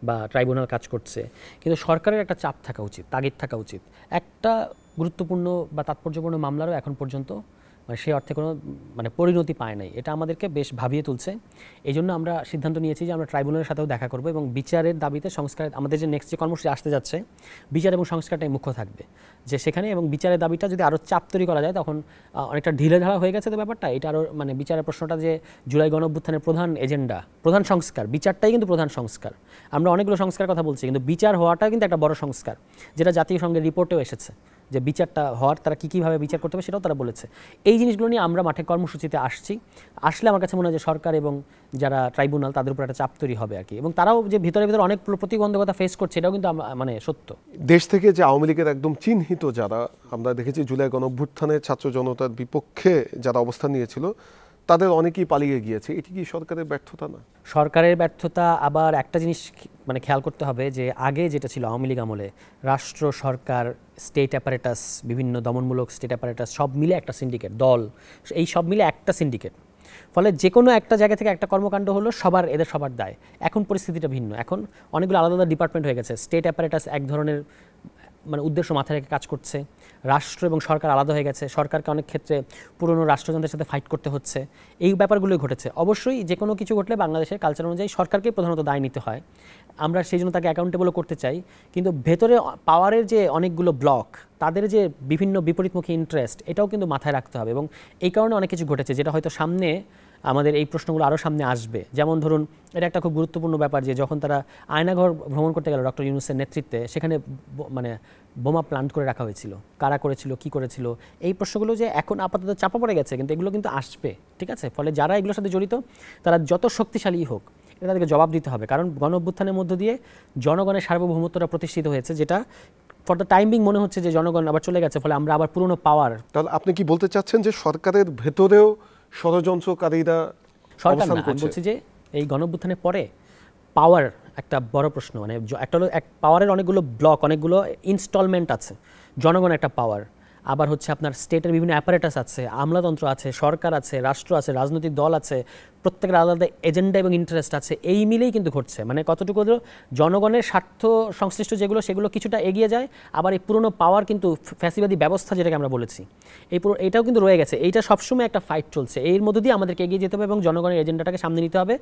বা ট্রাইব্যুনাল কাজ করছে, কিন্তু সরকারের একটা চাপ থাকা উচিত, তাগিদ থাকা উচিত। একটা গুরুত্বপূর্ণ বা তাৎপর্যপূর্ণ মামলারও এখন পর্যন্ত মানে সেই অর্থে কোনো মানে পরিণতি পায় নাই। এটা আমাদেরকে বেশ ভাবিয়ে তুলছে। এই জন্য আমরা সিদ্ধান্ত নিয়েছি যে আমরা ট্রাইব্যুনালের সাথেও দেখা করব এবং বিচারের দাবিতে সংস্কার, আমাদের যে নেক্সট যে কর্মসূচি আসতে যাচ্ছে বিচার এবং সংস্কারটাই মুখ্য থাকবে, যে সেখানে এবং বিচারের দাবিটা যদি আরও চাপ তৈরি করা যায় তখন অনেকটা ঢিলেঢালা হয়ে গেছে তো ব্যাপারটা, এটা আরও মানে বিচারের প্রশ্নটা যে জুলাই গণঅভ্যুত্থানের প্রধান এজেন্ডা, প্রধান সংস্কার, বিচারটাই কিন্তু প্রধান সংস্কার। আমরা অনেকগুলো সংস্কার কথা বলছি কিন্তু বিচার হওয়াটা কিন্তু একটা বড় সংস্কার, যেটা জাতীয় সংঘের রিপোর্টেও এসেছে যে বিচারটা হওয়ার তারা কীভাবে বিচার করতে হবে সেটাও তারা বলেছে। এই জিনিসগুলো নিয়ে আমরা মাঠে কর্মসূচিতে আসলে আমার কাছে মনে হয় যে সরকার এবং যারা ট্রাইব্যুনাল তাদের উপর একটা চাপ তৈরি হবে আর কি, এবং তারাও যে ভিতরে ভিতরে অনেক প্রতিবন্ধকতা ফেস করছে এটাও কিন্তু মানে সত্য। দেশ থেকে যে আওয়ামী লীগের একদম চিহ্নিত যারা, আমরা দেখেছি জুলাই গণঅভ্যুত্থানে ছাত্র জনতার বিপক্ষে যারা অবস্থান নিয়েছিল তাদের অনেকেই পালিয়ে গিয়েছে, এটি কি সরকারের ব্যর্থতা না? সরকারের ব্যর্থতা। আবার একটা জিনিস মানে খেয়াল করতে হবে যে আগে যেটা ছিল আওয়ামী লীগ আমলে, রাষ্ট্র, সরকার, স্টেট অ্যাপারেটাস, বিভিন্ন দমনমূলক স্টেট অ্যাপারেটাস সব মিলে একটা সিন্ডিকেট দল, এই সব মিলে একটা সিন্ডিকেট, ফলে যে কোনো একটা জায়গা থেকে একটা কর্মকাণ্ড হলো এদের সবার দায়। এখন পরিস্থিতিটা ভিন্ন, এখন অনেকগুলো আলাদা আলাদা ডিপার্টমেন্ট হয়ে গেছে। স্টেট অ্যাপারেটাস এক ধরনের মানে উদ্দেশ্য মাথায় রেখে কাজ করছে, রাষ্ট্র এবং সরকার আলাদা হয়ে গেছে, সরকারকে অনেক ক্ষেত্রে পুরনো রাষ্ট্রযন্ত্রের সাথে ফাইট করতে হচ্ছে, এই ব্যাপারগুলোই ঘটেছে। অবশ্যই যে কোনো কিছু ঘটলে বাংলাদেশের কালচার অনুযায়ী সরকারকেই প্রধানত দায় নিতে হয়, আমরা সেই জন্য তাকে অ্যাকাউন্টেবলও করতে চাই। কিন্তু ভেতরে পাওয়ারের যে অনেকগুলো ব্লক, তাদের যে বিভিন্ন বিপরীতমুখী ইন্টারেস্ট, এটাও কিন্তু মাথায় রাখতে হবে এবং এই কারণে অনেক কিছু ঘটেছে যেটা হয়তো সামনে আমাদের এই প্রশ্নগুলো আরও সামনে আসবে। যেমন ধরুন এটা একটা খুব গুরুত্বপূর্ণ ব্যাপার যে যখন তারা আয়নাঘর ভ্রমণ করতে গেল ডক্টর ইউনূসের নেতৃত্বে, সেখানে মানে বোমা প্লান্ট করে রাখা হয়েছিল, কারা করেছিল, কি করেছিল, এই প্রশ্নগুলো যে এখন আপাতত চাপা পড়ে গেছে কিন্তু এগুলো কিন্তু আসবে, ঠিক আছে? ফলে যারা এগুলোর সাথে জড়িত তারা যত শক্তিশালী হোক এটা তাদেরকে জবাব দিতে হবে, কারণ গণঅভ্যুত্থানের মধ্য দিয়ে জনগণের সার্বভৌমত্বটা প্রতিষ্ঠিত হয়েছে, যেটা ফর দ্য টাইম বিং মনে হচ্ছে যে জনগণ আবার চলে গেছে, ফলে আমরা আবার পুরনো পাওয়ার। তাহলে আপনি কি বলতে চাচ্ছেন যে সরকারের ভেতরেও ষড়যন্ত্রকারীরা সরকার না, আমি বলছি যে এই গণঅভ্যুত্থানের পরে পাওয়ার একটা বড় প্রশ্ন, মানে একটা হলো এক পাওয়ারের অনেকগুলো ব্লক, অনেকগুলো ইনস্টলমেন্ট আছে, জনগণ একটা পাওয়ার, আবার হচ্ছে আপনার স্টেটের বিভিন্ন অ্যাপারেটাস আছে, আমলাতন্ত্র আছে, সরকার আছে, রাষ্ট্র আছে, রাজনৈতিক দল আছে, প্রত্যেকের আলাদা আলাদা এজেন্ডা এবং ইন্টারেস্ট আছে, এই মিলেই কিন্তু ঘটছে। মানে কতটুকু জনগণের স্বার্থ সংশ্লিষ্ট যেগুলো সেগুলো কিছুটা এগিয়ে যায়, আবার এই পুরনো পাওয়ার কিন্তু ফ্যাসিবাদী ব্যবস্থা যেটাকে আমরা বলেছি এটাও কিন্তু রয়ে গেছে। এইটা সবসময় একটা ফাইট চলছে, এর মধ্যে দিয়ে আমাদেরকে এগিয়ে যেতে হবে এবং জনগণের এজেন্ডাটাকে সামনে নিতে হবে।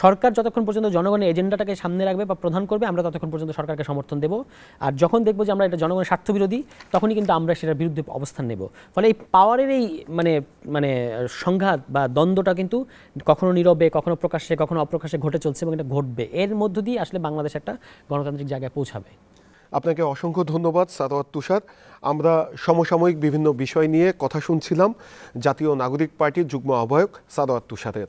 সরকার যতক্ষণ পর্যন্ত জনগণের এজেন্ডাটাকে সামনে রাখবে বা প্রধান করবে, আমরা ততক্ষণ পর্যন্ত সরকারকে সমর্থন দেব। আর যখন দেখবো যে আমরা এটা জনগণের স্বার্থ বিরোধী, তখনই কিন্তু আমরা সেটার বিরুদ্ধে অবস্থান নেব। ফলে এই পাওয়ারের এই মানে মানে সংঘাত বা দ্বন্দ্বটা কিন্তু কখনো নীরবে, কখনো প্রকাশ্যে, কখনো অপ্রকাশ্যে ঘটে চলছে এবং এটা ঘটবে। এর মধ্য দিয়ে আসলে বাংলাদেশ একটা গণতান্ত্রিক জায়গায় পৌঁছাবে। আপনাকে অসংখ্য ধন্যবাদ সাদওয়াত তুষার। আমরা সমসাময়িক বিভিন্ন বিষয় নিয়ে কথা শুনছিলাম জাতীয় নাগরিক পার্টির যুগ্ম আহ্বায়ক সাদওয়াত তুষারের।